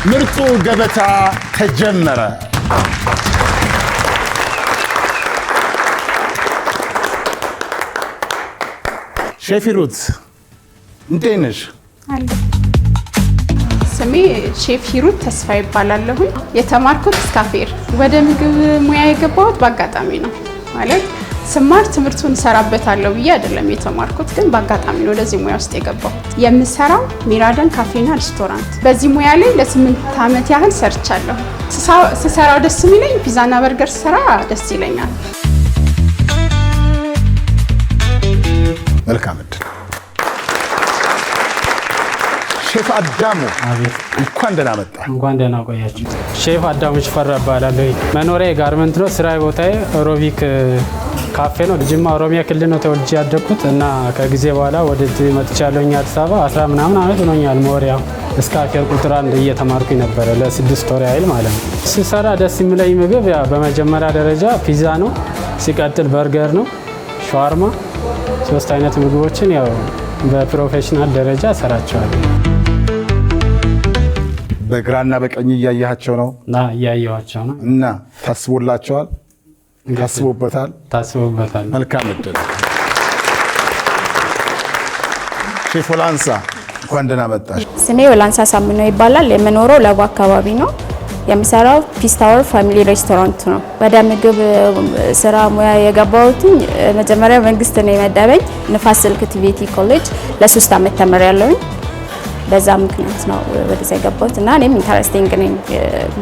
ምርጡ ገበታ ተጀመረ። ሼፍ ሂሩት እንዴት ነሽ? ስሜ ሼፍ ሂሩት ተስፋ ይባላለሁ። የተማርኩት ስካፌር ወደ ምግብ ሙያ የገባሁት በአጋጣሚ ነው። ማለት ስማር ትምህርቱን ሰራበታለሁ ብዬ አይደለም የተማርኩት፣ ግን በአጋጣሚ ነው ወደዚህ ሙያ ውስጥ የገባሁት። የምሰራው ሚራደን ካፌና ሬስቶራንት። በዚህ ሙያ ላይ ለ8 ዓመት ያህል ሰርቻለሁ። ስሰራው ደስ የሚለኝ ፒዛና በርገር ስራ ደስ ይለኛል። መልካም እድል። ሼፍ አዳሙ እንኳን ደህና መጣ። እንኳን ደህና ቆያችሁ። ሼፍ አዳሙ ሽፈራ እባላለሁ። መኖሪያ ጋርመንት ነው። ስራ ቦታዬ ሮቢክ ካፌ ነው። ጅማ ኦሮሚያ ክልል ነው ተወልጄ ያደግኩት እና ከጊዜ በኋላ ወደዚህ መጥቻለሁ። አዲስ አበባ 10 ምናምን ዓመት ሆኖኛል። ሞሪያ ስካፌር ቁጥር 1 እየተማርኩኝ ነበረ ለ6 ወር ያህል ማለት ነው። ስሰራ ደስ የሚለኝ ምግብ ያ በመጀመሪያ ደረጃ ፒዛ ነው። ሲቀጥል በርገር ነው፣ ሻዋርማ፣ 3 አይነት ምግቦችን ያው በፕሮፌሽናል ደረጃ ሰራቸዋለሁ። በግራና በቀኝ እያያቸው ነው? እያየኋቸው ነው። እና ታስቦላቸዋል? ታስቦበታል? ታስቦበታል። መልካም እድል። ሼፍ ወላንሳ እንኳን ደህና መጣሽ። ስሜ ወላንሳ ሳምነው ይባላል። የምኖረው ለቡ አካባቢ ነው። የምሰራው ፒስ ታወር ፋሚሊ ሬስቶራንት ነው። ወደ ምግብ ስራ ሙያ የገባሁት መጀመሪያ መንግስት ነው የመደበኝ። ንፋስ ስልክ ቲቪቲ ኮሌጅ ለ3 ዓመት ተምሬያለሁ። በዛ ምክንያት ነው ወደዛ የገባሁት እና እኔም ኢንተረስቲንግ ነኝ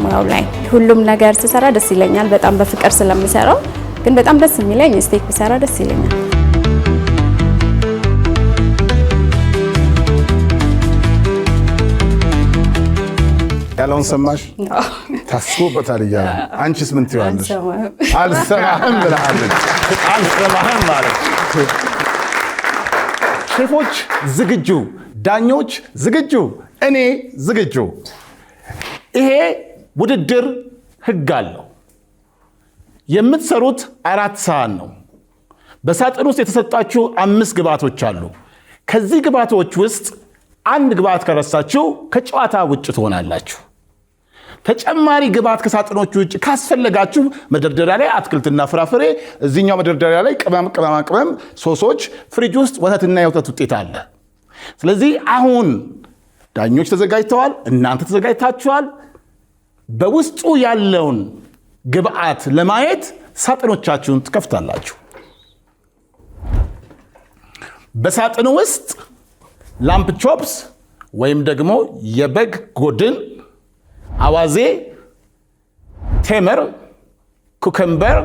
ሙያው ላይ። ሁሉም ነገር ስሰራ ደስ ይለኛል፣ በጣም በፍቅር ስለምሰራው። ግን በጣም ደስ የሚለኝ ስቴክ ብሰራ ደስ ይለኛል። ያለውን ሰማሽ? ታስቦበታል እያለ አንቺስ ምን ትይዋለሽ? አልሰማህም ብለሃለች። አልሰማህም ማለት ሼፎች ዝግጁ፣ ዳኞች ዝግጁ፣ እኔ ዝግጁ። ይሄ ውድድር ህግ አለው። የምትሰሩት 4 ሰዓት ነው። በሳጥን ውስጥ የተሰጣችሁ 5 ግብአቶች አሉ። ከዚህ ግብአቶች ውስጥ አንድ ግብአት ከረሳችሁ ከጨዋታ ውጭ ትሆናላችሁ። ተጨማሪ ግብአት ከሳጥኖቹ ውጭ ካስፈለጋችሁ መደርደሪያ ላይ አትክልትና ፍራፍሬ፣ እዚህኛው መደርደሪያ ላይ ቅመም፣ ሶሶች፣ ፍሪጅ ውስጥ ወተትና የወተት ውጤት አለ። ስለዚህ አሁን ዳኞች ተዘጋጅተዋል፣ እናንተ ተዘጋጅታችኋል። በውስጡ ያለውን ግብአት ለማየት ሳጥኖቻችሁን ትከፍታላችሁ። በሳጥኑ ውስጥ ላምፕ ቾፕስ ወይም ደግሞ የበግ ጎድን፣ አዋዜ፣ ቴምር፣ ኩከምበር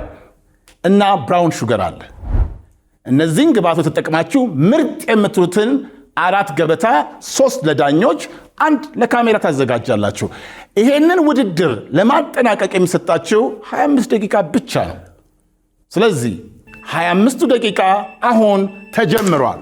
እና ብራውን ሹገር አለ። እነዚህን ግብአቶች ተጠቅማችሁ ምርጥ የምትሉትን 4 ገበታ 3 ለዳኞች 1 ለካሜራ ታዘጋጃላችሁ። ይሄንን ውድድር ለማጠናቀቅ የሚሰጣችሁ 25 ደቂቃ ብቻ ነው። ስለዚህ 25ቱ ደቂቃ አሁን ተጀምሯል።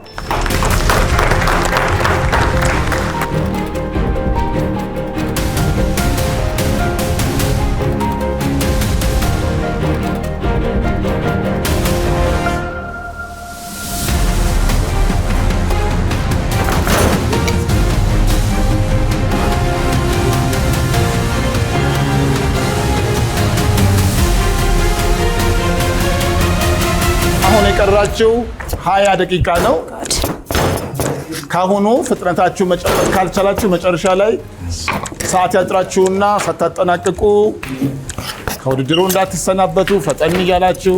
የቀራችሁ 20 ደቂቃ ነው። ካሁኑ ፍጥነታችሁ መጨመር ካልቻላችሁ መጨረሻ ላይ ሰዓት ያጥራችሁና ሳታጠናቅቁ ከውድድሩ እንዳትሰናበቱ ፈጠን እያላችሁ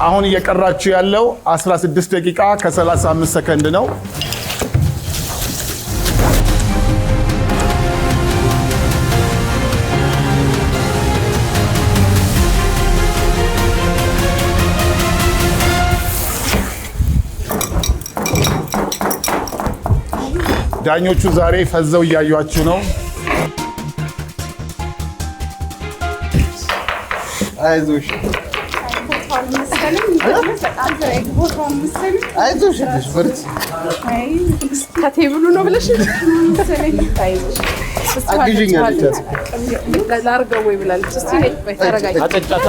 አሁን እየቀራችሁ ያለው 16 ደቂቃ ከ35 ሰከንድ ነው። ዳኞቹ ዛሬ ፈዘው እያዩአችሁ ነው። አይዞሽ ከቴብሉ ነው ብለሽ አግዥኝ አለቻት። ላርገው ወይ ብላለች። እስቲ ነይ ተረጋጊ። አጠጫታ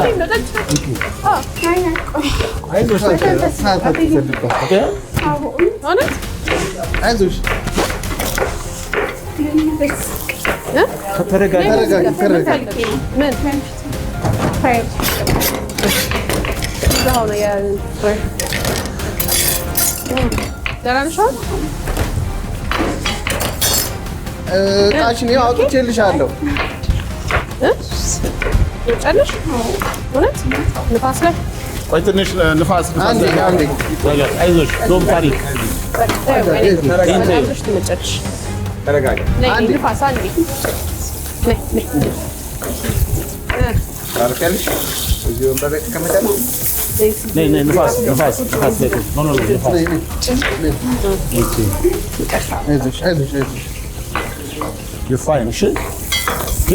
አይዞሽ አይዞሽ ተረጋጊ። ምን እዛው ነው ያ ደህና ነሽ? እቃሽን ያው አውጥቼልሻለሁ። ጨርሽ እውነት ንፋስ ላይ ቆይ ትንሽ ንፋስ አንዴ አይዞሽ ዶም ታሪክ ተረጋግተሽ ትመጨርሽ። ተረጋጊ። ንፋስ አንዴ ታርቀልሽ እዚህ ወንበር ላይ ተቀመጣለሽ። ነይ ንፋስ ኖ ንፋስ አይዞሽ you're fine እሺ ኦኬ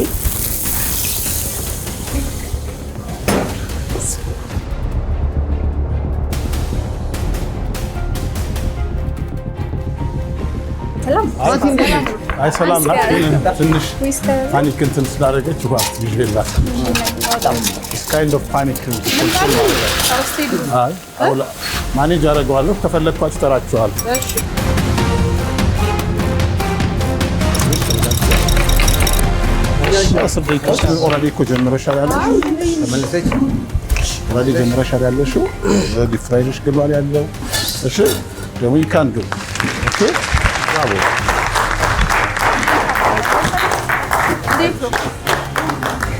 አይ ሰላም ናት። ትንሽ ፓኒክ እንትን ስላደረገች ውሃ ይዤላት kind of panic ማኔጅ አደርገዋለሁ። ከፈለግኳችሁ እጠራችኋለሁ። አስር ደቂቃ ኦልሬዲ እኮ ጀምረሻል ያለሽው ተመለሰች። ኦልሬዲ ጀምረሻል ያለሽው ኦልሬዲ ፍራይሽ ግሏል ያለው እሺ ደግሞ ይካን ዱ ኦኬ ብራቮ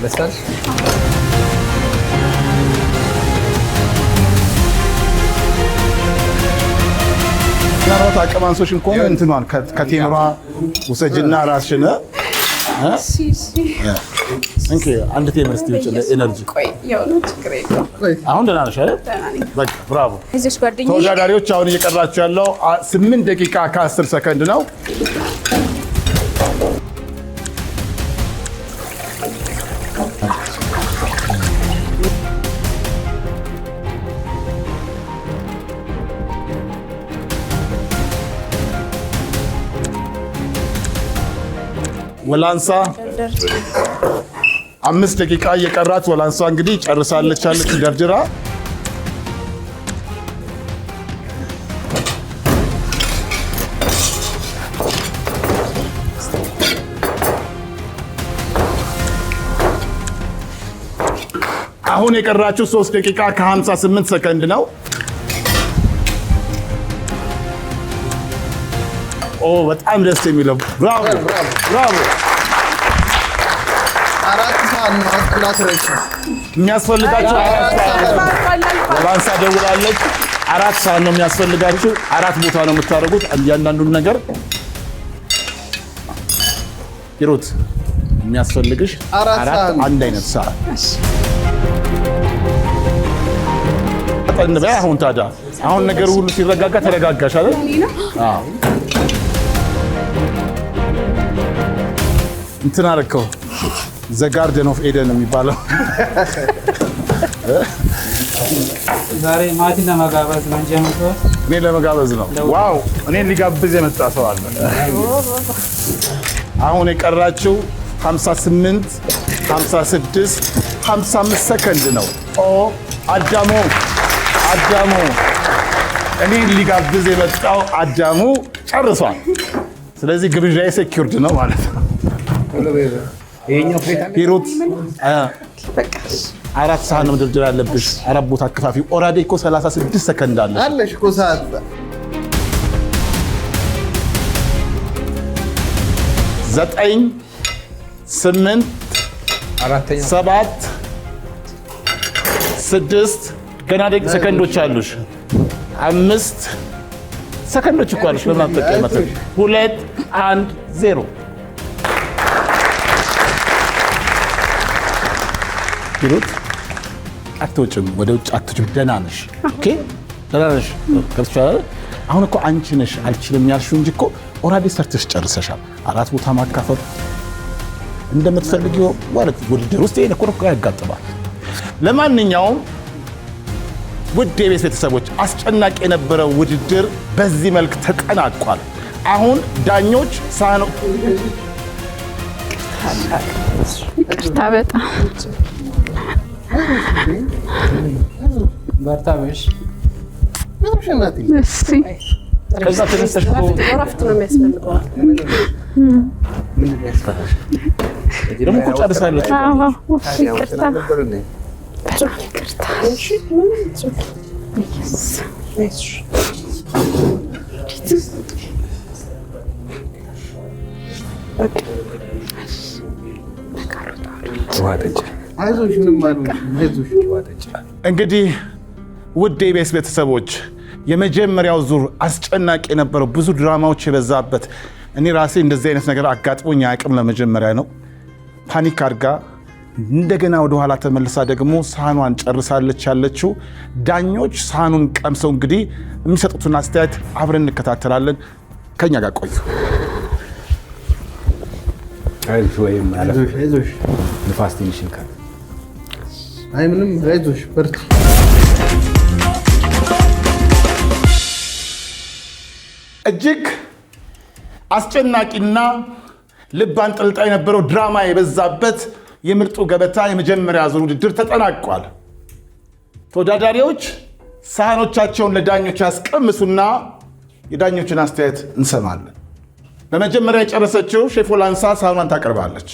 ለስታሽ ምናልባት አቅም አንሶሽን ከሆነ እንትኗን ከቴምሯ ውሰጅና ራስሽን አንድ ቴምር እስቲ ውጭ ለኤነርጂ አሁን ደህና ነሽ አይደል? በቃ ብራቮ። ተወዳዳሪዎች አሁን እየቀራችሁ ያለው 8 ደቂቃ ከ10 ሰከንድ ነው። ወላንሳ 5 ደቂቃ እየቀራት ወላንሳ እንግዲህ ጨርሳለች አለች ደርድራ። አሁን የቀራችሁ 3 ደቂቃ ከ58 ሰከንድ ነው። ኦ በጣም ደስ የሚለው ብራቮ ብራቮ። አራት ሰዓት ነው አስቀላትረሽ የሚያስፈልጋችሁ ወላንሳ ደውላለች። 4 ሰዓት ነው የሚያስፈልጋችሁ። 4 ቦታ ነው የምታደርጉት እያንዳንዱን ነገር። ሂሩት የሚያስፈልግሽ 4 አንድ አይነት ሰዓት ጠንበያ። አሁን ታዲያ አሁን ነገር ሁሉ ሲረጋጋ ተረጋጋሽ አይደል? አዎ እንትን አደረከው። ዘ ጋርደን ኦፍ ኤደን የሚባለው ዛሬ ማቲ ለመጋበዝ ነው እንጂ እኔ ለመጋበዝ ነው። ዋው እኔን ሊጋብዝ የመጣ ሰው አለ። አሁን የቀራችው 58 56 55 ሰከንድ ነው። ኦ አዳሙ እኔን ሊጋብዝ የመጣው አዳሙ ጨርሷል። ስለዚህ ግብዣዬ ሴኪውርድ ነው ማለት ነው። ሂሩት 4 ሰዓት ነው መደርደር ያለብሽ። 4 ቦታ አከፋፊ። ኦልሬዲ እኮ 36 ሰከንድ አለሽ እኮ ሰዓት። 9 8 7 6 ገና ደቂቃ ሰከንዶች አሉሽ። 5 ሰከንዶች እኮ አሉሽ። ለምን አትጠቀምም? 2 1 0 ሂሩት አትወጭም፣ ወደ ውጭ አትወጭም። ደህና ነሽ? ኦኬ ደህና ነሽ? ገብቶሻል? አሁን እኮ አንቺ ነሽ አልችልም ያልሽው እንጂ እኮ ኦልሬዲ ሰርተሽ ጨርሰሻል። 4 ቦታ ማካፈል እንደምትፈልጊው ማለት ውድድር ውስጥ ይሄን እኮ ያጋጥማል። ለማንኛውም ውድ የቤት ቤተሰቦች አስጨናቂ የነበረው ውድድር በዚህ መልክ ተጠናቋል። አሁን ዳኞች ይቅርታ በጣም በርታ በሽ እሺ ከዛ ተነስተሽ እረፍት ነው የሚያስፈልገው። ምን ያስፈልጋል? ደግሞ እኮ ጨርሳለች። አዎ ይቅርታ ነበር እንዴ? ይቅርታ አይዞሽ ምንም አይዞሽ። እንግዲህ ውድ የኢቢኤስ ቤተሰቦች የመጀመሪያው ዙር አስጨናቂ የነበረው ብዙ ድራማዎች የበዛበት እኔ ራሴ እንደዚህ አይነት ነገር አጋጥሞኝ አያውቅም። ለመጀመሪያ ነው። ፓኒክ አድርጋ እንደገና ወደ ኋላ ተመልሳ ደግሞ ሳህኗን ጨርሳለች ያለችው። ዳኞች ሳህኑን ቀምሰው እንግዲህ የሚሰጡትን አስተያየት አብረን እንከታተላለን። ከኛ ጋር ቆዩ። አይዞሽ ወይም አይዞሽ ንፋስ ትንሽ እንካል። አይ ምንም አይዞሽ በርቺ። እጅግ አስጨናቂና ልብ አንጠልጣይ የነበረው ድራማ የበዛበት የምርጡ ገበታ የመጀመሪያ ዙር ውድድር ተጠናቋል። ተወዳዳሪዎች ሳህኖቻቸውን ለዳኞች ያስቀምሱና የዳኞችን አስተያየት እንሰማለን። በመጀመሪያ የጨረሰችው ሼፍ ሆላንሳ ሳህኗን ታቀርባለች።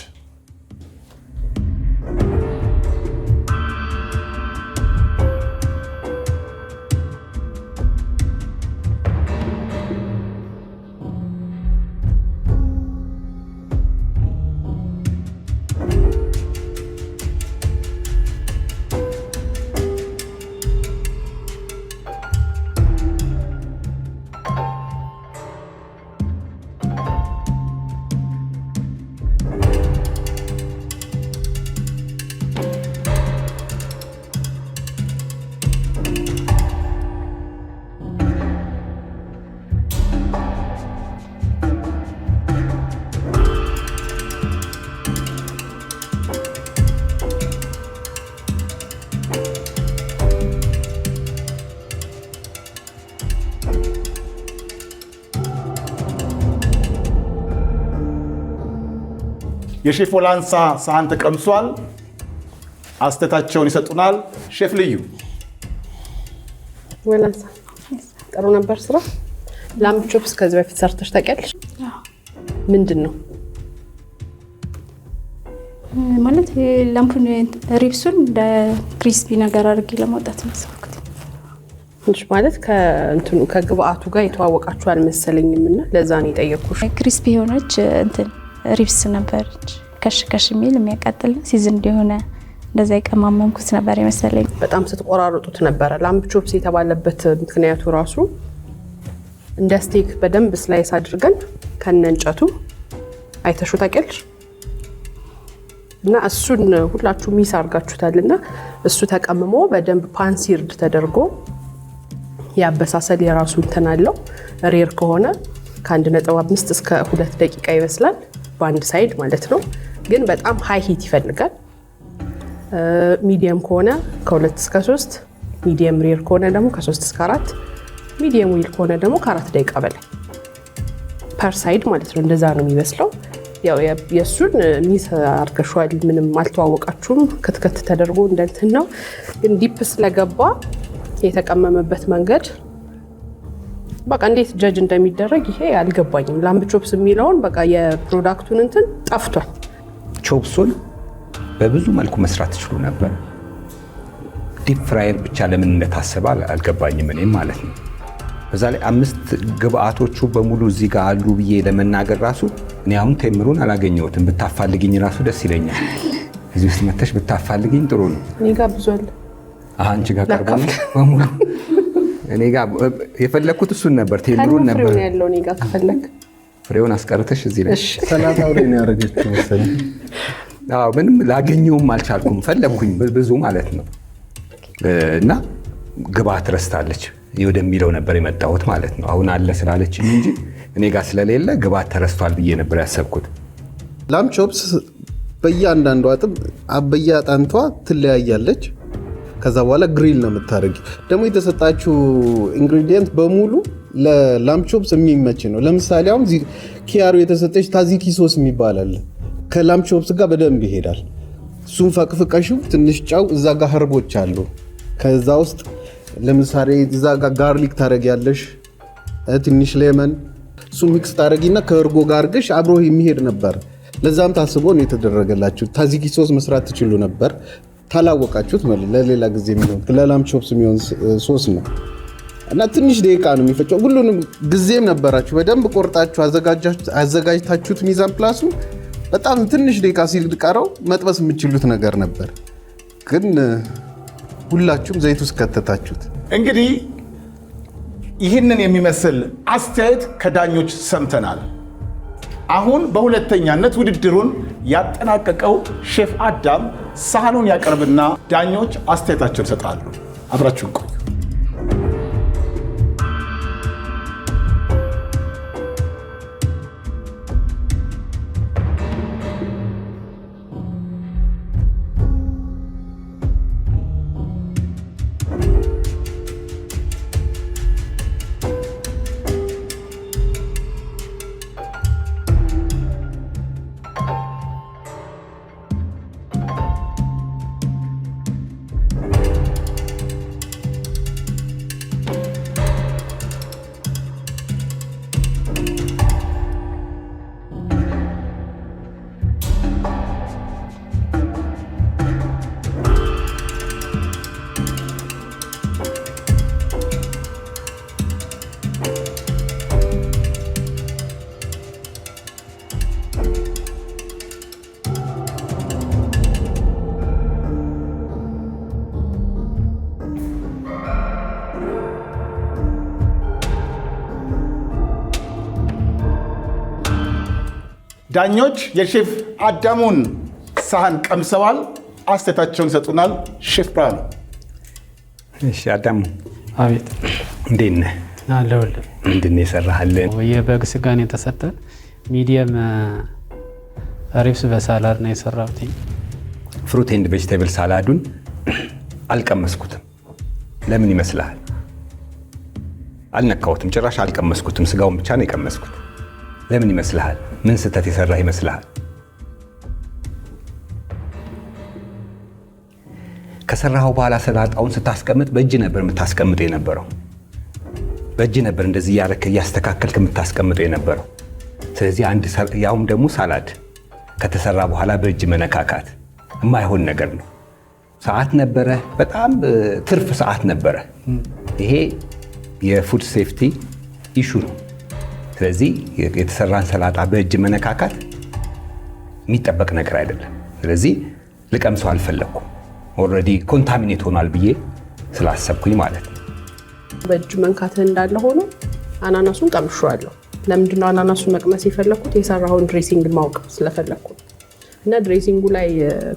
የሼፍ ሆላንሳ ሳህን ተቀምሷል። አስተታቸውን ይሰጡናል። ሼፍ ልዩ ወላንሳ ጥሩ ነበር ስራ። ላምብ ቾፕስ ከዚህ በፊት ሰርተሽ ታውቂያለሽ? ምንድን ነው ማለት ላምቡን ሪብሱን እንደ ክሪስፒ ነገር አድርጌ ለማውጣት ነው ሰልኩት። እንሽ ማለት ከእንትኑ ከግብአቱ ጋር የተዋወቃችሁ አልመሰለኝም እና ለዛ ነው የጠየኩሽ። ክሪስፒ የሆነች እንትን ሪብስ ነበረች። ከሽ ከሽ የሚል የሚያቃጥል ሲዝን እንደሆነ እንደዛ የቀማመንኩት ነበር የመሰለኝ። በጣም ስትቆራርጡት ነበረ። ላምብ ቾፕስ የተባለበት ምክንያቱ ራሱ እንደ ስቴክ በደንብ ስላይስ አድርገን ከነ እንጨቱ አይተሹ ታውቂያለሽ? እና እሱን ሁላችሁ ሚስ አድርጋችሁታልና እሱ ተቀምሞ በደንብ ፓንሲርድ ተደርጎ ያበሳሰል የራሱ እንትን አለው። ሬር ከሆነ ከ1.5 እስከ 2 ደቂቃ ይበስላል በአንድ ሳይድ ማለት ነው። ግን በጣም ሃይ ሂት ይፈልጋል። ሚዲየም ከሆነ ከ2 እስከ 3፣ ሚዲየም ሬር ከሆነ ደግሞ ከ3 እስከ 4፣ ሚዲየም ዊል ከሆነ ደግሞ ከ4 ደቂቃ በላይ ፐር ሳይድ ማለት ነው። እንደዛ ነው የሚበስለው። ያው የሱን ሚስ አርገሽዋል። ምንም አልተዋወቃችሁም። ክትከት ተደርጎ እንደንትን ነው። ግን ዲፕ ስለገባ የተቀመመበት መንገድ በቃ እንዴት ጀጅ እንደሚደረግ ይሄ አልገባኝም። ላምብ ቾፕስ የሚለውን በቃ የፕሮዳክቱን እንትን ጠፍቷል። ቾፕሱን በብዙ መልኩ መስራት ትችሉ ነበር። ዲፕ ፍራየር ብቻ ለምን እንደታሰበ አልገባኝም እኔም ማለት ነው። በዛ ላይ 5 ግብአቶቹ በሙሉ እዚህ ጋር አሉ ብዬ ለመናገር ራሱ እኔ አሁን ቴምሩን አላገኘሁትም። ብታፋልግኝ ራሱ ደስ ይለኛል። እዚህ ውስጥ መተሽ ብታፋልግኝ ጥሩ ነው። እኔ ጋር ብዙ አለ። አንቺ ጋር ቀርቦ በሙሉ እኔ ጋር የፈለኩት እሱን ነበር፣ ቴምሩን ነበር ፍሬውን ያለው እኔ ጋር ከፈለክ ፍሬውን አስቀርተሽ እዚህ ላይ ሰላጣው ላይ ነው ያደረገችው መሰለኝ። አዎ ምንም ላገኘውም አልቻልኩም። ፈለኩኝ ብዙ ማለት ነው። እና ግብአት ረስታለች ወደሚለው ነበር የመጣሁት ማለት ነው። አሁን አለ ስላለችኝ እንጂ እኔ ጋር ስለሌለ ግብአት ተረስቷል ብዬ ነበር ያሰብኩት። ላምብ ቾፕስ በእያንዳንዷ አጥም በየአጣንቷ ትለያያለች። ከዛ በኋላ ግሪል ነው የምታደርጊ። ደግሞ የተሰጣችው ኢንግሪዲየንት በሙሉ ለላምብ ቾፕስ የሚመች ነው። ለምሳሌ አሁን ኪያሩ የተሰጠች ታዚኪ ሶስ የሚባል አለ። ከላም ቾፕስ ጋር በደንብ ይሄዳል። እሱን ፈቅፍቀሽው ትንሽ ጨው፣ እዛ ጋር ህርቦች አሉ። ከዛ ውስጥ ለምሳሌ እዛ ጋር ጋርሊክ ታረጊያለሽ፣ ትንሽ ሌመን፣ እሱን ሚክስ ታረጊና ከእርጎ ጋር አድርገሽ አብሮ የሚሄድ ነበር። ለዛም ታስቦ ነው የተደረገላችሁ። ታዚኪ ሶስ መስራት ትችሉ ነበር። ታላወቃችሁት ማለት ለሌላ ጊዜ የሚሆን ለላም ቾፕስ የሚሆን ሶስ ነው እና ትንሽ ደቂቃ ነው የሚፈጨው። ሁሉንም ጊዜም ነበራችሁ በደንብ ቆርጣችሁ አዘጋጅታችሁት ሚዛን ፕላሱ በጣም ትንሽ ደቂቃ ሲቀረው መጥበስ የምትችሉት ነገር ነበር፣ ግን ሁላችሁም ዘይት ውስጥ ከተታችሁት። እንግዲህ ይህንን የሚመስል አስተያየት ከዳኞች ሰምተናል። አሁን በሁለተኛነት ውድድሩን ያጠናቀቀው ሼፍ አዳም ሳህኑን ያቀርብና ዳኞች አስተያየታቸውን ይሰጣሉ። አብራችሁን ቆዩ። ዳኞች የሼፍ አዳሙን ሳህን ቀምሰዋል፣ አስተያየታቸውን ይሰጡናል። ሼፍ ብርሃኑ። እሺ አዳሙ። አቤት። እንዴት ነህ? አለሁልህ። ምንድን ነው የሰራህልን? የበግ ስጋን የተሰጠ ሚዲየም ሪብስ በሳላድ ነው የሰራሁት። ፍሩት ኤንድ ቬጅቴብል ሳላዱን አልቀመስኩትም። ለምን ይመስልሃል? አልነካሁትም፣ ጭራሽ አልቀመስኩትም። ስጋውን ብቻ ነው የቀመስኩት። ለምን ይመስልሃል? ምን ስህተት የሰራህ ይመስልሃል? ከሰራኸው በኋላ ሰላጣውን ስታስቀምጥ በእጅ ነበር የምታስቀምጠው የነበረው። በእጅ ነበር እንደዚህ እያረክ እያስተካከልክ የምታስቀምጠው የነበረው። ስለዚህ ያውም ደግሞ ሳላድ ከተሰራ በኋላ በእጅ መነካካት የማይሆን ነገር ነው። ሰዓት ነበረ፣ በጣም ትርፍ ሰዓት ነበረ። ይሄ የፉድ ሴፍቲ ኢሹ ነው። ስለዚህ የተሰራን ሰላጣ በእጅ መነካካት የሚጠበቅ ነገር አይደለም። ስለዚህ ልቀምሰው አልፈለኩም። ኦልሬዲ ኮንታሚኔት ሆኗል ብዬ ስላሰብኩኝ ማለት ነው። በእጅ መንካትህ እንዳለ ሆኖ አናናሱን ቀምሼዋለሁ። ለምንድነው አናናሱን መቅመስ የፈለኩት? የሰራውን ድሬሲንግ ማወቅ ስለፈለኩ እና ድሬሲንጉ ላይ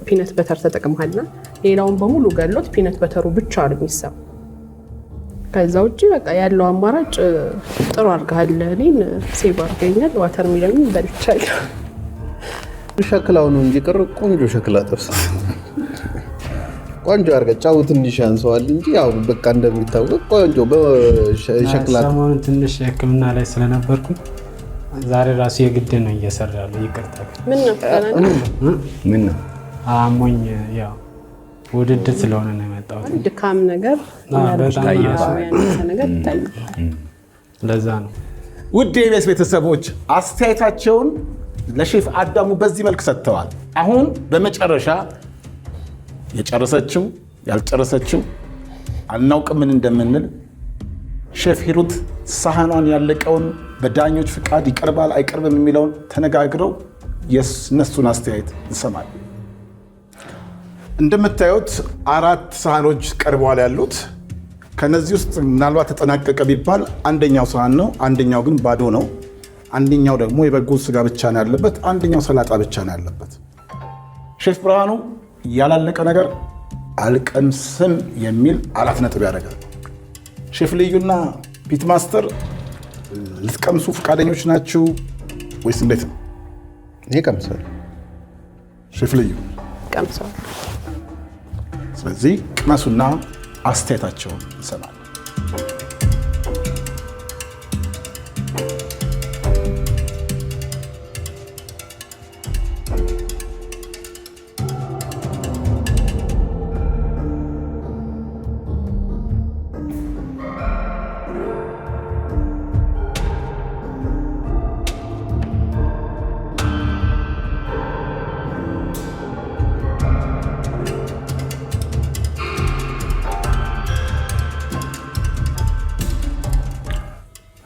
ፒነት በተር ተጠቅመሃልና ሌላውን በሙሉ ገሎት ፒነት በተሩ ብቻ ነው የሚሰማው። ከዛ ውጭ በቃ ያለው አማራጭ ጥሩ አድርገሃል። እኔን ሴቭ አድርገኛል። ዋተር ሚለኝ በልቻለሁ። ሸክላው ነው እንጂ ቅር ቆንጆ ሸክላ ጥብስ ቆንጆ አድርገ ጫው ትንሽ ያንሰዋል እንጂ ያው በቃ እንደሚታወቅ ቆንጆ በሸክላ። ሰሞኑን ትንሽ ሕክምና ላይ ስለነበርኩ ዛሬ ራሱ የግድ ነው እየሰራለሁ። ይቅርታ። ምን ነው አሞኝ፣ ያው ውድድር ስለሆነ ነው የመጣሁት። ድካም ነገር ነገር ይታያል። ለዛ ነው። ውድ የኢቢኤስ ቤተሰቦች አስተያየታቸውን ለሼፍ አዳሙ በዚህ መልክ ሰጥተዋል። አሁን በመጨረሻ የጨረሰችው ያልጨረሰችው አናውቅም ምን እንደምንል ሼፍ ሂሩት ሳህኗን ያለቀውን በዳኞች ፍቃድ ይቀርባል አይቀርብም የሚለውን ተነጋግረው የነሱን አስተያየት እንሰማለን። እንደምታዩት 4 ሳህኖች ቀርበዋል ያሉት። ከነዚህ ውስጥ ምናልባት ተጠናቀቀ ቢባል አንደኛው ሳህን ነው፣ አንደኛው ግን ባዶ ነው። አንደኛው ደግሞ የበጉ ስጋ ብቻ ነው ያለበት፣ አንደኛው ሰላጣ ብቻ ነው ያለበት። ሼፍ ብርሃኑ ያላለቀ ነገር አልቀምስም የሚል 4 ነጥብ ያደርጋል። ሼፍ ልዩና ፒት ማስተር ልትቀምሱ ፈቃደኞች ናችሁ ወይስ እንዴት ነው? እኔ ቀምሳለሁ። ሼፍ ልዩ ቀምሰዋል። ስለዚህ ቅመሱና አስተያየታቸውን እንሰማለን።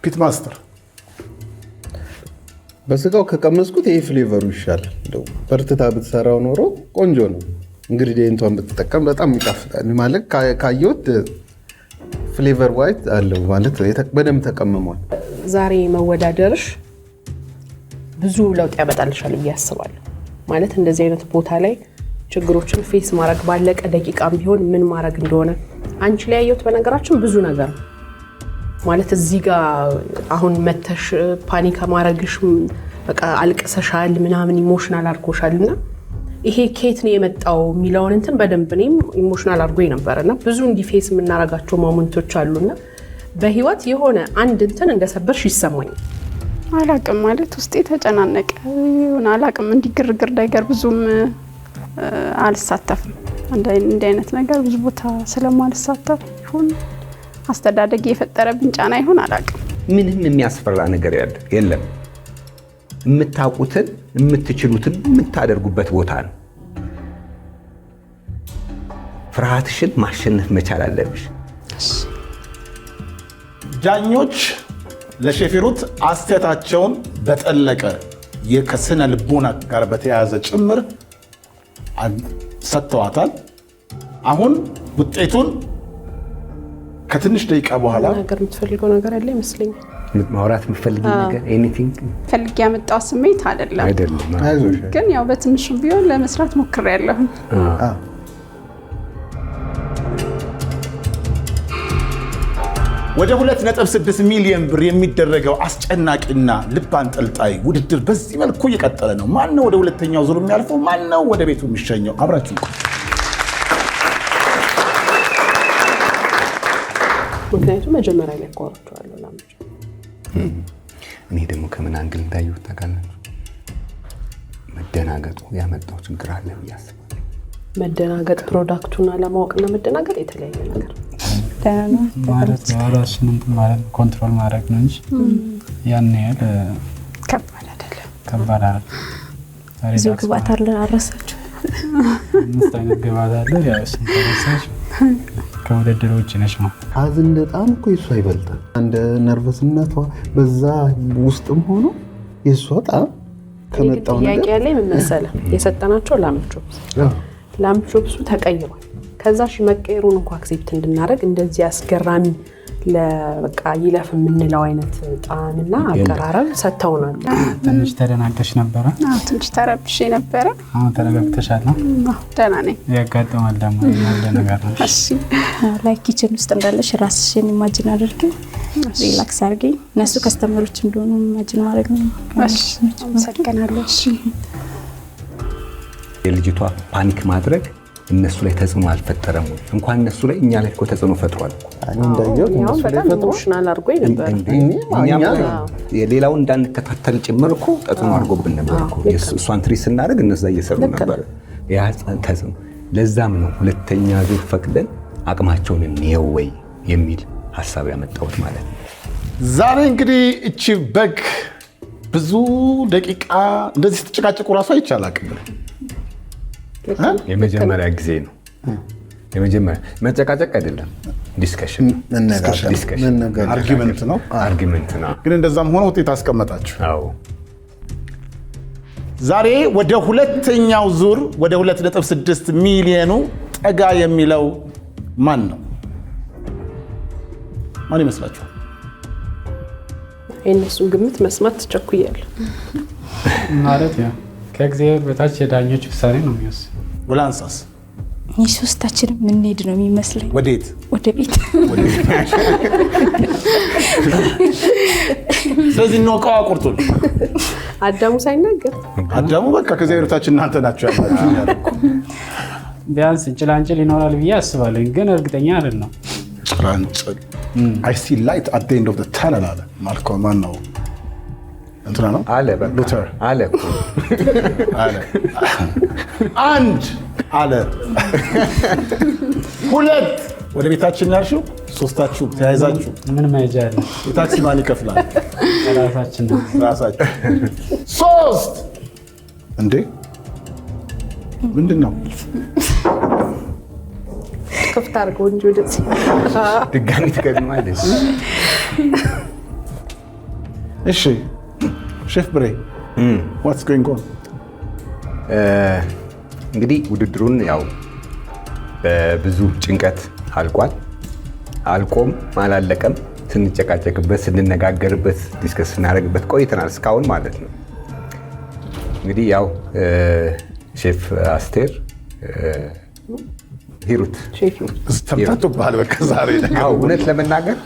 ፒት ማስተር በስጋው ከቀመስኩት ይሄ ፍሌቨሩ ይሻላል። እንደው በርትታ ብትሰራው ኖሮ ቆንጆ ነው። ኢንግሪዲየንቷን ብትጠቀም በጣም ይጣፍጣል። ማለት ካየሁት ፍሌቨር ዋይት አለው ማለት በደንብ ተቀምሟል። ዛሬ መወዳደርሽ ብዙ ለውጥ ያመጣልሻል ብዬ አስባለሁ። ማለት እንደዚህ አይነት ቦታ ላይ ችግሮችን ፌስ ማድረግ ባለቀ ደቂቃም ቢሆን ምን ማድረግ እንደሆነ አንቺ ላይ ያየሁት በነገራችን ብዙ ነገር ነው። ማለት እዚህ ጋር አሁን መተሽ ፓኒክ ማድረግሽ በቃ አልቅሰሻል ምናምን ኢሞሽናል አድርጎሻልና ይሄ ኬት ነው የመጣው የሚለውን እንትን በደንብ እኔም ኢሞሽናል አድርጎኝ ነበርና ብዙ እንዲፌስ የምናረጋቸው ሞመንቶች አሉና በህይወት የሆነ አንድ እንትን እንደሰበርሽ ይሰማኛል። አላቅም ማለት ውስጤ ተጨናነቀ ይሁን አላቅም። እንዲግርግር ነገር ብዙም አልሳተፍም። እንዲህ አይነት ነገር ብዙ ቦታ ስለማልሳተፍ ይሁን አስተዳደግ የፈጠረብኝ ጫና ይሁን አላቅም። ምንም የሚያስፈራ ነገር የለም። የምታውቁትን የምትችሉትን የምታደርጉበት ቦታ ነው። ፍርሃትሽን ማሸነፍ መቻል አለብሽ። ዳኞች ለሼፍ ሂሩት አስተያየታቸውን በጠለቀ ከስነ ልቦና ጋር በተያያዘ ጭምር ሰጥተዋታል። አሁን ውጤቱን ከትንሽ ደቂቃ በኋላ ነገር የምትፈልገው ነገር ያለ ይመስለኛል። ማውራት የምትፈልጊው ነገር ኤኒቲንግ ፈልጌ ያመጣው ስሜት አይደለም፣ ግን ያው በትንሹ ቢሆን ለመስራት ሞክሬያለሁ። ወደ 2.6 ሚሊዮን ብር የሚደረገው አስጨናቂና ልብ አንጠልጣይ ውድድር በዚህ መልኩ እየቀጠለ ነው። ማን ነው ወደ ሁለተኛው ዙር የሚያልፈው? ማን ነው ወደ ቤቱ የሚሸኘው? አብራችሁ ምክንያቱም መጀመሪያ ላይ ቆርጬዋለሁ ላምጭ። እኔ ደግሞ ከምን አንግል እንዳየሁት ታውቃላችሁ? መደናገጡ ያመጣው ችግር አለ ብዬ አስባለሁ። መደናገጥ ፕሮዳክቱን አለማወቅና መደናገጥ የተለያየ ነገር ማለት ራስን እንትን ማለት ኮንትሮል ማድረግ ነው እንጂ ያን ያህል ከባድ አይደለም። ከባድ አይደለም። ብዙ ግባት አለ አረሳችሁ። አምስት አይነት ግባት አለ። ያው ስንተረሳሽ ከውድድር ውጭ ነሽ ነው። ሀዘን በጣም እኮ የሷ ይበልጣል። እንደ ነርቨስነቷ በዛ ውስጥም ሆኖ የሷ ጣም ከመጣው ነገር ጥያቄ ያለ ምን መሰለህ የሰጠናቸው ላምብ ቾፕሱ ተቀይሯል። ከዛ ሺ መቀየሩን እንኳን አክሴፕት እንድናደርግ እንደዚህ አስገራሚ ለበቃ ይለፍ የምንለው አይነት ጣዕምና አቀራረብ ሰጥተውናል። ትንሽ ተደናግጠሽ ነበረ? አዎ ትንሽ ተረብሼ ነበረ። አሁን ተረጋግተሻል ነው? አዎ ደህና ነኝ። ያጋጠማል ደግሞ ያለ ነገር ነው። እሺ ላይክ ኪችን ውስጥ እንዳለሽ ራስሽን ኢማጂን አድርጊ፣ ሪላክስ አድርጊ። እነሱ ከስተመሮች እንደሆኑ ኢማጂን ማድረግ ነው። እሺ አመሰግናለሁ። እሺ የልጅቷ ፓኒክ ማድረግ እነሱ ላይ ተጽዕኖ አልፈጠረም ወይ? እንኳን እነሱ ላይ እኛ ላይ እኮ ተጽዕኖ ፈጥሯል። ያው በጣም ኢሞሽናል አድርጎኝ ነበር። ሌላው እንዳንከታተል ጭምር እኮ ተጽዕኖ አድርጎብን ነበር እኮ። እሷን ትሪት ስናደርግ እነዛ እየሰሩ ነበር። ያ ተጽዕኖ ለዛም ነው ሁለተኛ ዙር ፈቅደን አቅማቸውን እንየው ወይ የሚል ሀሳብ ያመጣሁት ማለት ነው። ዛሬ እንግዲህ እቺ በግ ብዙ ደቂቃ እንደዚህ ስትጨቃጨቁ ራሱ አይቻል አቅም የመጀመሪያ ጊዜ ነው። የመጀመሪያ መጨቃጨቅ አይደለም፣ ዲስከሽን አርጊመንት ነው። ግን እንደዛም ሆነ ውጤት አስቀመጣችሁ። አዎ ዛሬ ወደ ሁለተኛው ዙር ወደ 2.6 ሚሊዮኑ ጠጋ የሚለው ማን ነው? ማን ይመስላችኋል? የእነሱን ግምት መስማት ተቸኩያለሁ። ማለት ያው ከእግዚአብሔር በታች የዳኞች ውሳኔ ነው የሚወስነው። ወላንሳስ ሶስታችንም የምንሄድ ነው የሚመስለኝ። ወዴት? ወደ ቤት። ስለዚህ እንወቀዋ ቁርጡን። አዳሙ ሳይናገር አዳሙ በቃ ከእግዚአብሔር በታች እናንተ ናችሁ ያላችሁ። ቢያንስ ጭላንጭል ይኖራል ብዬ አስባለሁ፣ ግን እርግጠኛ አይደለም። ጭላንጭል አይ ሲ ላይት አት ዘ ኤንድ ኦፍ ዘ ተነል አለ ማልኮም። ማን ነው? እንትና ነው አለ በቃ ሉተር አለ አለ። አንድ አለ ሁለት ወደ ቤታችን ያልሽው ሶስታችሁ ተያይዛችሁ ምን መሄጃ አለ? የታክሲ ማን ይከፍላል? ራሳችን ነው። ራሳችሁ። ሶስት እንዴ ምንድን ነው? ክፍት አድርገው እንጂ ወደዚህ ድጋሚ ትቀድማለች። እሺ ሼፍ ብሬ what's going on? እንግዲህ ውድድሩን ያው በብዙ ጭንቀት አልቋል። አልቆም አላለቀም ስንጨቃጨቅበት ስንነጋገርበት ዲስከስ ስናደርግበት ቆይተናል እስካሁን ማለት ነው። እንግዲህ ያው ሼፍ አስቴር ሂሩት ተምታቱብሃል በቃ ዛሬ ነገር። እውነት ለመናገር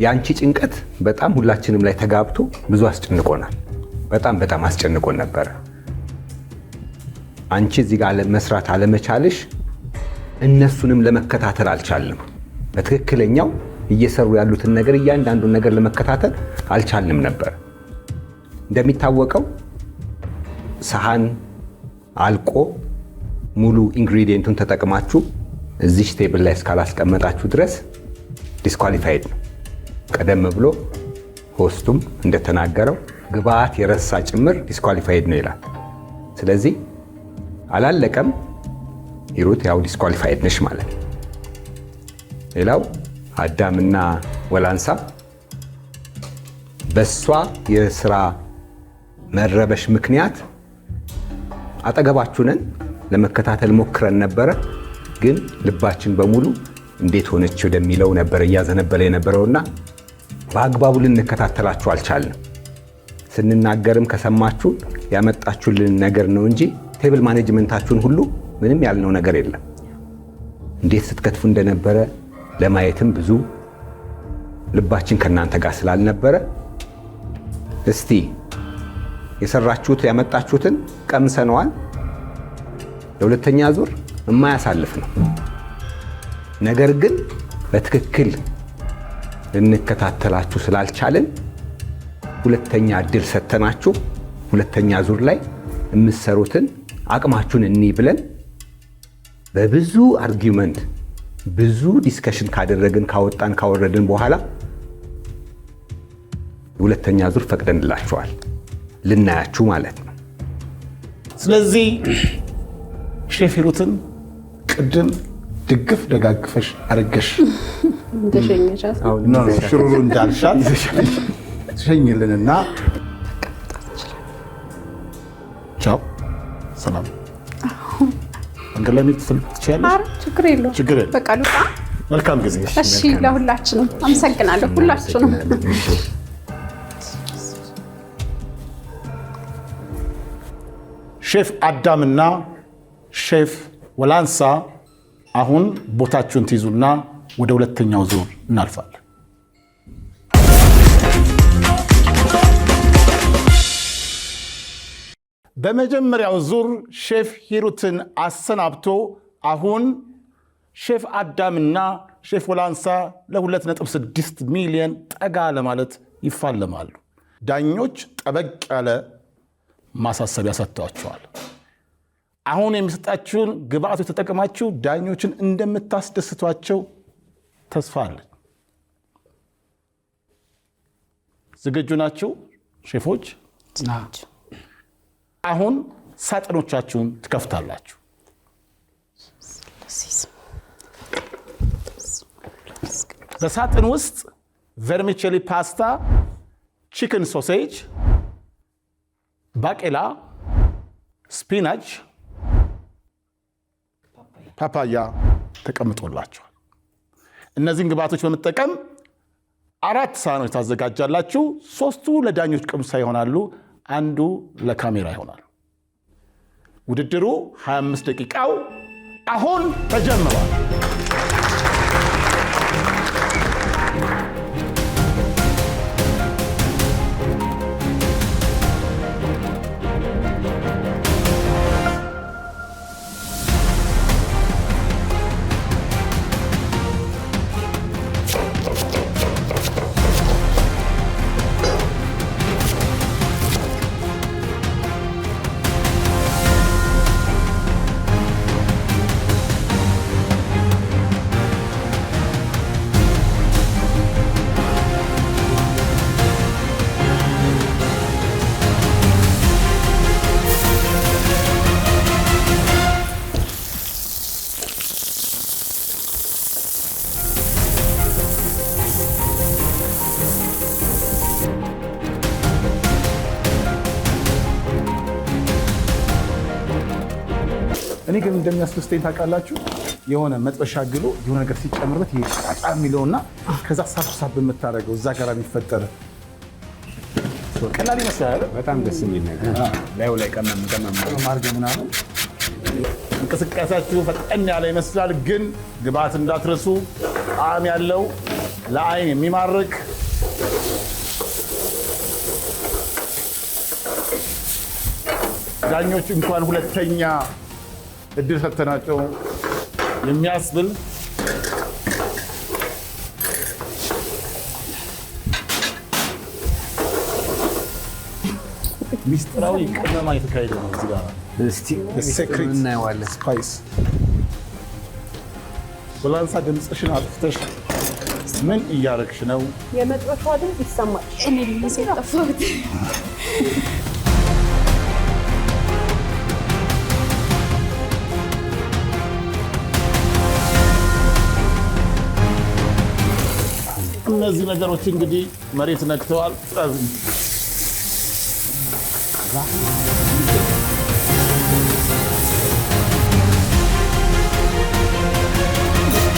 የአንቺ ጭንቀት በጣም ሁላችንም ላይ ተጋብቶ ብዙ አስጨንቆናል። በጣም አስጨንቆን ነበረ። አንቺ እዚህ ጋር መስራት አለመቻልሽ እነሱንም ለመከታተል አልቻልንም። በትክክለኛው እየሰሩ ያሉትን ነገር እያንዳንዱን ነገር ለመከታተል አልቻልንም ነበር። እንደሚታወቀው ሰሃን አልቆ ሙሉ ኢንግሪዲየንቱን ተጠቅማችሁ እዚህ ቴብል ላይ እስካላስቀመጣችሁ ድረስ ዲስኳሊፋይድ ነው። ቀደም ብሎ ሆስቱም እንደተናገረው ግብአት የረሳ ጭምር ዲስኳሊፋይድ ነው ይላል። ስለዚህ አላለቀም። ሂሩት ያው ዲስኳሊፋይድ ነሽ ማለት ነው። ሌላው አዳምና ወላንሳ በሷ የስራ መረበሽ ምክንያት አጠገባችሁ ነን፣ ለመከታተል ሞክረን ነበረ። ግን ልባችን በሙሉ እንዴት ሆነች ወደሚለው ነበር እያዘነበለ የነበረውና በአግባቡ ልንከታተላችሁ አልቻልንም። ስንናገርም ከሰማችሁ ያመጣችሁልን ነገር ነው እንጂ ቴብል ማኔጅመንታችሁን ሁሉ ምንም ያልነው ነገር የለም። እንዴት ስትከትፉ እንደነበረ ለማየትም ብዙ ልባችን ከናንተ ጋር ስላልነበረ እስቲ የሰራችሁት ያመጣችሁትን ቀምሰነዋል። ለሁለተኛ ዙር የማያሳልፍ ነው። ነገር ግን በትክክል ልንከታተላችሁ ስላልቻልን ሁለተኛ እድል ሰተናችሁ ሁለተኛ ዙር ላይ የምትሰሩትን አቅማችሁን እኒ ብለን በብዙ አርጊውመንት ብዙ ዲስከሽን ካደረግን ካወጣን ካወረድን በኋላ ሁለተኛ ዙር ፈቅደንላችኋል ልናያችሁ ማለት ነው። ስለዚህ ሼፍ ሂሩትን ቅድም ድግፍ ደጋግፈሽ አርገሽ እንደሸኘሻት ሽሩሩ እንዳልሻት ትሸኝልንና ቻው ሰላም። መንገድ ላይ ትችያለሽ? ችግር የለውም። በቃ ልውጣ። መልካም ጊዜ። እሺ፣ ለሁላችንም አመሰግናለሁ። ሁላችንም ሼፍ አዳምና ሼፍ ወላንሳ አሁን ቦታችሁን ትይዙና ወደ ሁለተኛው ዙር እናልፋለን። በመጀመሪያው ዙር ሼፍ ሂሩትን አሰናብቶ አሁን ሼፍ አዳምና ሼፍ ወላንሳ ለ2.6 ሚሊዮን ጠጋ ለማለት ይፋለማሉ። ዳኞች ጠበቅ ያለ ማሳሰቢያ ሰጥተዋቸዋል። አሁን የሚሰጣችሁን ግብአቶች ተጠቅማችሁ ዳኞችን እንደምታስደስቷቸው ተስፋ አለን። ዝግጁ ናችሁ ሼፎች? አሁን ሳጥኖቻችሁን ትከፍታላችሁ። በሳጥን ውስጥ ቨርሚቼሊ ፓስታ፣ ቺክን ሶሴጅ፣ ባቄላ፣ ስፒናች፣ ፓፓያ ተቀምጦላችኋል። እነዚህን ግብአቶች በመጠቀም 4 ሳህኖች ታዘጋጃላችሁ። 3ቱ ለዳኞች ቅምሳ ይሆናሉ፣ አንዱ ለካሜራ ይሆናል። ውድድሩ 25 ደቂቃው አሁን ተጀምሯል። እኔ ግን እንደሚያስደስተኝ ታውቃላችሁ የሆነ መጥበሻ ግሎ የሆነ ነገር ሲጨምርበት ይጣጣ የሚለውና ከዛ ሳብ የምታደርገው እዛ ጋር የሚፈጠር ቀላል ይመስላል። በጣም ደስ የሚል ነገር ላዩ ላይ ቀመም ማርገ ምናምን እንቅስቃሴያችሁ ፈጠን ያለ ይመስላል፣ ግን ግብአት እንዳትረሱ። ጣዕም ያለው ለአይን የሚማርክ ዳኞች እንኳን ሁለተኛ እድል ሰጥተናቸው የሚያስብል ሚስጥራዊ ቅመማ የተካሄደ ነው እዚህ ጋር። እስቲ እናየዋለን። ስፓይስ ወላንሳ ድምፅሽን አጥፍተሽ ምን እያረግሽ ነው? የመጥበሻ ድምፅ ይሰማል። እኔ ልጅ ጠፋሁት። እነዚህ ነገሮች እንግዲህ መሬት ነክተዋል።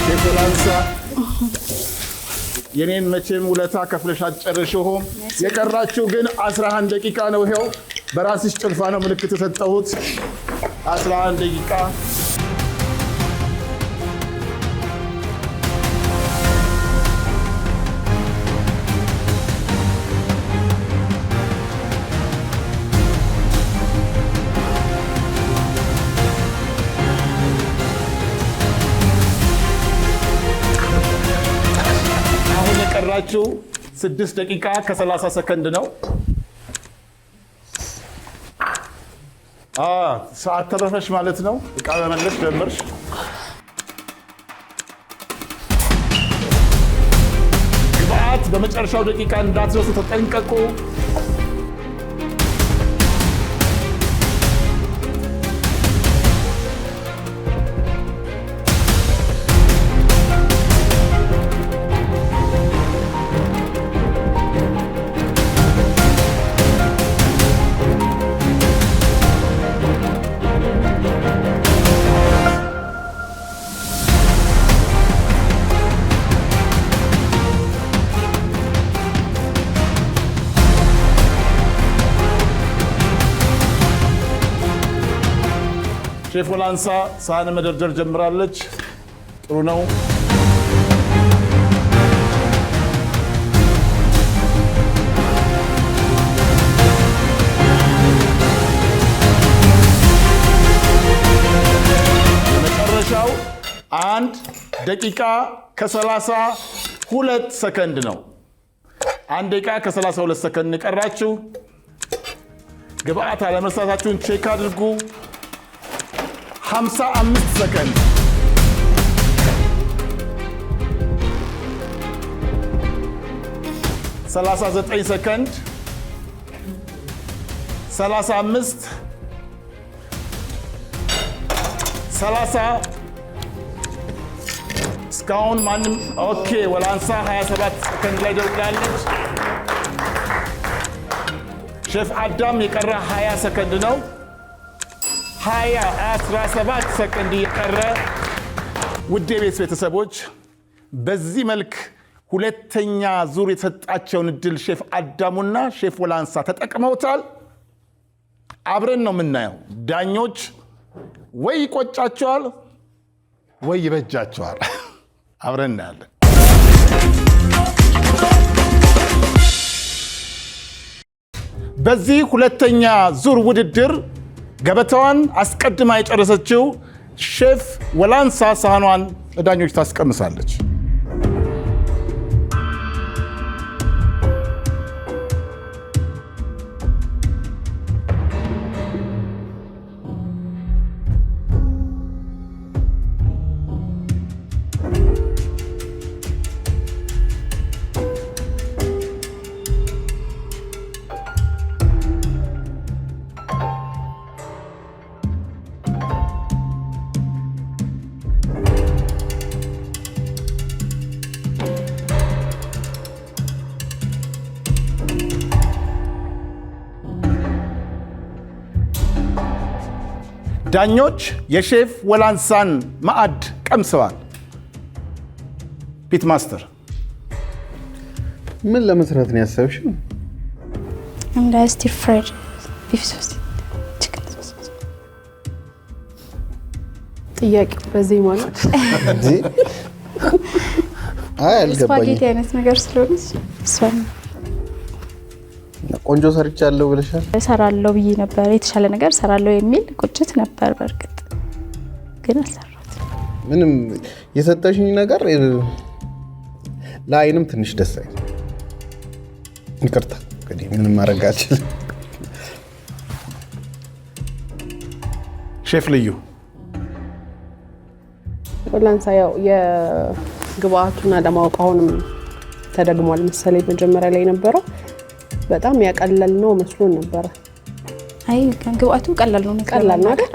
ሼፍ ወላንሳ የኔን መቼም ውለታ ከፍለሽ አትጨርሽውም። የቀራችሁ ግን 11 ደቂቃ ነው። ይሄው በራስሽ ጭልፋ ነው ምልክት የሰጠሁት። 11 ደቂቃ የቀራችሁ 6 ደቂቃ ከ30 ሰከንድ ነው። ሰዓት ተረፈሽ ማለት ነው። እቃ መመለስ ጀመርሽ። ግብአት በመጨረሻው ደቂቃ እንዳትረሱ ተጠንቀቁ። ሼፍ ወላንሳ ሳህን መደርደር ጀምራለች። ጥሩ ነው። የመጨረሻው 1 ደቂቃ ከ32 ሰከንድ ነው። 1 ደቂቃ ከ32 ሰከንድ የቀራችሁ። ግብአት አለመርሳታችሁን ቼክ አድርጉ። 55 ሰከንድ 39 ሰከንድ 35 30 እስካሁን ማንም ኦኬ። ወላንሳ 27 ሰከንድ ላይ ደውላለች። ሼፍ አዳም የቀረ 20 ሰከንድ ነው። 17 ሰከንድ የቀረ። ውድ የቤት ቤተሰቦች በዚህ መልክ ሁለተኛ ዙር የተሰጣቸውን እድል ሼፍ አዳሙና ሼፍ ወላንሳ ተጠቅመውታል። አብረን ነው የምናየው። ዳኞች ወይ ይቆጫቸዋል ወይ ይበጃቸዋል። አብረን እናያለን። በዚህ ሁለተኛ ዙር ውድድር ገበታዋን አስቀድማ የጨረሰችው ሼፍ ወላንሳ ሳህኗን ለዳኞች ታስቀምሳለች። ዳኞች የሼፍ ወላንሳን ማዕድ ቀምሰዋል። ፒት ማስተር ምን ለመስራት ነው ያሰብሽው? እንደ ስቲር ፍራይድ ቢፍ ሶስ ጥያቄው በዚህ ማለት ስፓጌቲ አይነት ነገር ስለሆነ እሷን ቆንጆ ሰርቻለሁ ብለሻል። እሰራለሁ ብዬ ነበር፣ የተሻለ ነገር እሰራለሁ የሚል ቁጭት ነበር። በእርግጥ ግን አልሰራሁትም። ምንም የሰጠሽኝ ነገር ለአይንም ትንሽ ደስ አይል። ይቅርታ እንግዲህ ምንም ማድረግ አልችልም። ሼፍ ልዩ ወላንሳ ያው የግብአቱን አለማወቅ አሁንም ተደግሟል መሰለኝ። መጀመሪያ ላይ ነበረው በጣም ያቀለል ነው መስሎን ነበረ። አይ ግብአቱ ቀላል ነው ቀላል ነው አይደል?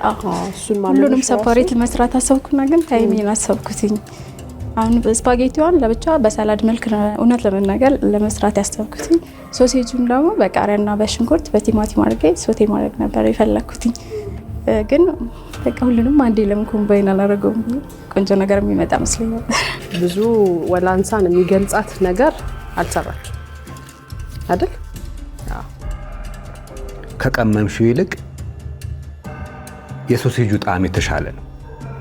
እሱን ሁሉንም ሰፓሬት መስራት አሰብኩና ግን ታይሚን አሰብኩትኝ። አሁን ስፓጌቲዋን ለብቻ በሳላድ መልክ እውነት ለመናገር ለመስራት ያሰብኩትኝ። ሶሴጁን ደግሞ በቃሪያና በሽንኩርት በቲማቲም አድርጌ ሶቴ ማድረግ ነበር የፈለኩትኝ። ግን በቃ ሁሉንም አንዴ ለምን ኮምባይን አላደረገውም? ቆንጆ ነገር የሚመጣ መስሎኛል። ብዙ ወላንሳን የሚገልጻት ነገር አልሰራችም አይደል? ከቀመምሽው ይልቅ የሶሴጁ ጣዕም የተሻለ ነው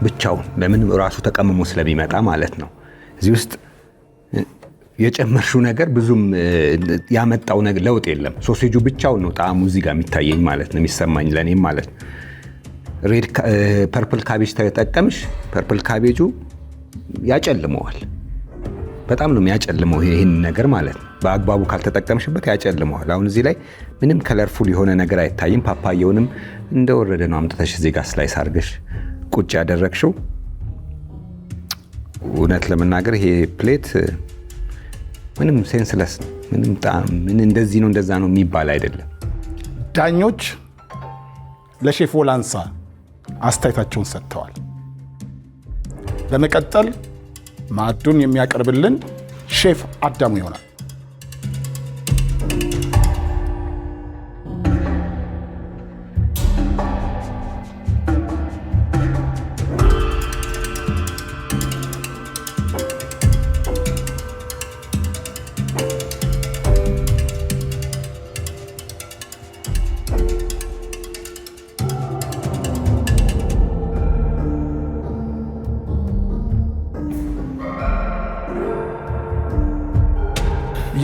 ብቻውን። ለምን ራሱ ተቀምሞ ስለሚመጣ ማለት ነው። እዚህ ውስጥ የጨመርሽው ነገር ብዙም ያመጣው ነገር ለውጥ የለም። ሶሴጁ ብቻውን ነው ጣዕሙ እዚህ ጋር የሚታየኝ ማለት ነው፣ የሚሰማኝ ለኔም ማለት ነው። ሬድ ፐርፕል ካቤጅ ተጠቀምሽ፣ ፐርፕል ካቤጁ ያጨልመዋል። በጣም ነው የሚያጨልመው ይህን ነገር ማለት ነው። በአግባቡ ካልተጠቀምሽበት ያጨልመዋል። አሁን እዚህ ላይ ምንም ከለርፉል የሆነ ነገር አይታይም። ፓፓየውንም እንደወረደ ነው አምጥተሽ እዚህ ጋር ስላይስ አድርገሽ ቁጭ ያደረግሽው። እውነት ለመናገር ይሄ ፕሌት ምንም ሴንስለስ ነው። ምንም ጣዕም ምን እንደዚህ ነው እንደዛ ነው የሚባል አይደለም። ዳኞች ለሼፍ ወላንሳ አስተያየታቸውን ሰጥተዋል። በመቀጠል ማዕዱን የሚያቀርብልን ሼፍ አዳሙ ይሆናል።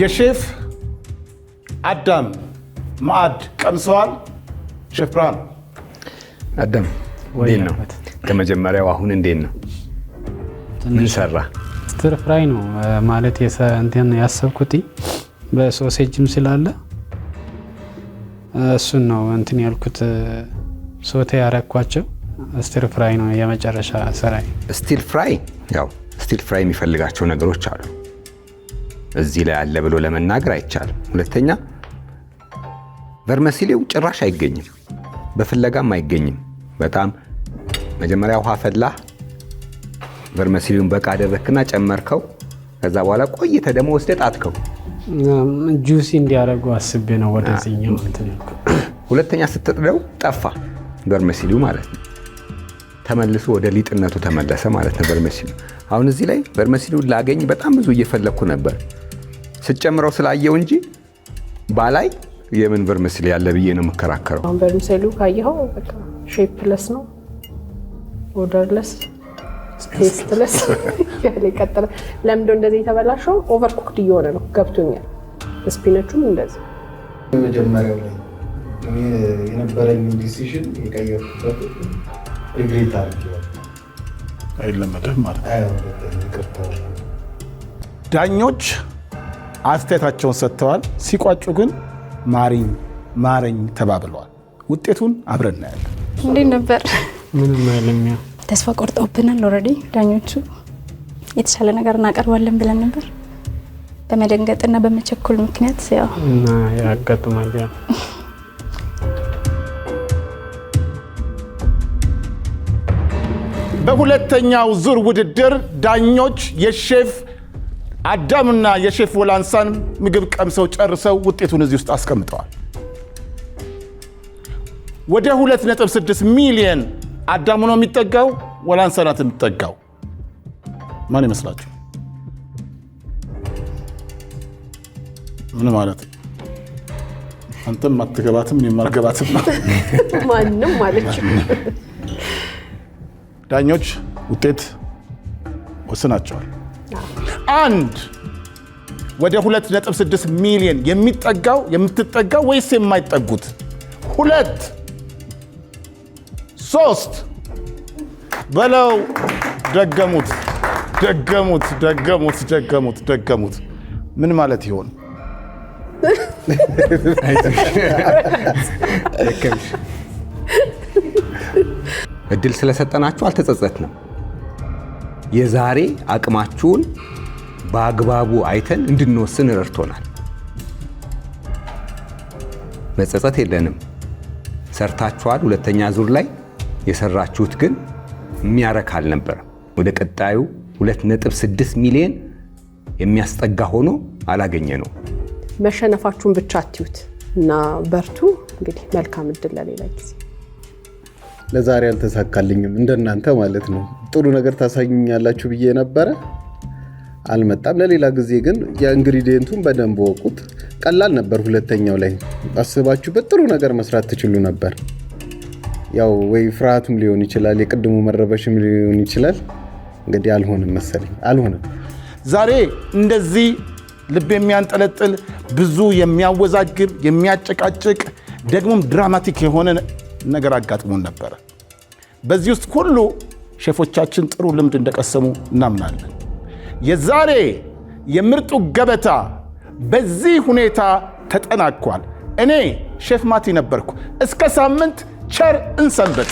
የሼፍ አዳም ማዕድ ቀምሰዋል። ሼፍ ብርሃኑ አዳም እንዴት ነው? ከመጀመሪያው አሁን እንዴት ነው? ምን ሰራ? ስቲር ፍራይ ነው ማለት እንትን ያሰብኩት በሶሴጅም ስላለ እሱን ነው እንትን ያልኩት። ሶቴ ያረኳቸው ስቲር ፍራይ ነው የመጨረሻ ስራይ። ስቲር ፍራይ ያው ስቲር ፍራይ የሚፈልጋቸው ነገሮች አሉ። እዚህ ላይ አለ ብሎ ለመናገር አይቻልም። ሁለተኛ ቨርመሲሊው ጭራሽ አይገኝም፣ በፍለጋም አይገኝም። በጣም መጀመሪያ ውሃ ፈላህ፣ ቨርመሲሊውን በቃ አደረክና ጨመርከው። ከዛ በኋላ ቆይተህ ደግሞ ወስደህ ጣትከው። ጁሲ እንዲያደርጉ አስቤ ነው ወደዚህኛው እንትን ያልኩት። ሁለተኛ ስትጥደው ጠፋ ቨርመሲሊው ማለት ነው። ተመልሶ ወደ ሊጥነቱ ተመለሰ ማለት ነው ቨርመሲሊው። አሁን እዚህ ላይ ቨርመሲሊውን ላገኝ በጣም ብዙ እየፈለግኩ ነበር ስጨምረው ስላየው እንጂ ባላይ የምን ቨርመሲሊ ያለ ብዬ ነው የምከራከረው። አሁን ቨርመሲሊው ካየኸው በቃ ሼፕለስ ነው፣ ኦርደርለስ፣ ቴስትለስ ያለ ይቀጥላል። ለምንድን ነው እንደዚህ የተበላሸው? ኦቨር ኩክድ እየሆነ ነው። ገብቶኛል። ስፒነቹም እንደዚህ መጀመሪያው ላይ የነበረኝ ዲሲሽን የቀየርኩበት ሪግሬት አድርጌዋለሁ። አይለመድም ማለት ዳኞች አስተያየታቸውን ሰጥተዋል። ሲቋጩ ግን ማሪኝ ማረኝ ተባብለዋል። ውጤቱን አብረን እናያለን። እንዴት ነበር? ምንም አይልም። ያው ተስፋ ቆርጠውብናል። ኦልሬዲ ዳኞቹ የተሻለ ነገር እናቀርባለን ብለን ነበር። በመደንገጥና በመቸኮል ምክንያት ያው እና ያጋጥማል። ያው በሁለተኛው ዙር ውድድር ዳኞች የሼፍ አዳምና የሼፍ ወላንሳን ምግብ ቀምሰው ጨርሰው ውጤቱን እዚህ ውስጥ አስቀምጠዋል። ወደ 2.6 ሚሊዮን አዳሙ ነው የሚጠጋው ወላንሳ ናት የምትጠጋው? ማን ይመስላችሁ? ምን ማለት ነው? አንተም አትገባትም የማልገባትም ነው። ማንም ማለት ዳኞች ውጤት ወስናቸዋል። አንድ ወደ 2.6 ሚሊዮን የምትጠጋው ወይስ የማይጠጉት? 2 3 በለው። ደገሙት። ምን ማለት ይሆን? እድል ስለሰጠናችሁ አልተጸጸትንም። የዛሬ አቅማችሁን በአግባቡ አይተን እንድንወስን ረድቶናል። መጸጸት የለንም። ሰርታችኋል። ሁለተኛ ዙር ላይ የሰራችሁት ግን የሚያረካ አልነበረም። ወደ ቀጣዩ 2.6 ሚሊዮን የሚያስጠጋ ሆኖ አላገኘ ነው። መሸነፋችሁን ብቻ አትዩት እና በርቱ። እንግዲህ መልካም እድል ለሌላ ጊዜ። ለዛሬ አልተሳካልኝም እንደናንተ ማለት ነው። ጥሩ ነገር ታሳዩኛላችሁ ብዬ ነበረ፣ አልመጣም። ለሌላ ጊዜ ግን የኢንግሪዲየንቱን በደንብ ወቁት። ቀላል ነበር። ሁለተኛው ላይ አስባችሁበት ጥሩ ነገር መስራት ትችሉ ነበር። ያው ወይ ፍርሃቱም ሊሆን ይችላል፣ የቅድሙ መረበሽም ሊሆን ይችላል። እንግዲህ አልሆነም መሰለኝ፣ አልሆነም። ዛሬ እንደዚህ ልብ የሚያንጠለጥል ብዙ የሚያወዛግብ የሚያጨቃጭቅ ደግሞም ድራማቲክ የሆነ ነገር አጋጥሞን ነበረ። በዚህ ውስጥ ሁሉ ሼፎቻችን ጥሩ ልምድ እንደቀሰሙ እናምናለን። የዛሬ የምርጡ ገበታ በዚህ ሁኔታ ተጠናቋል። እኔ ሼፍ ማቲ ነበርኩ። እስከ ሳምንት ቸር እንሰንበት።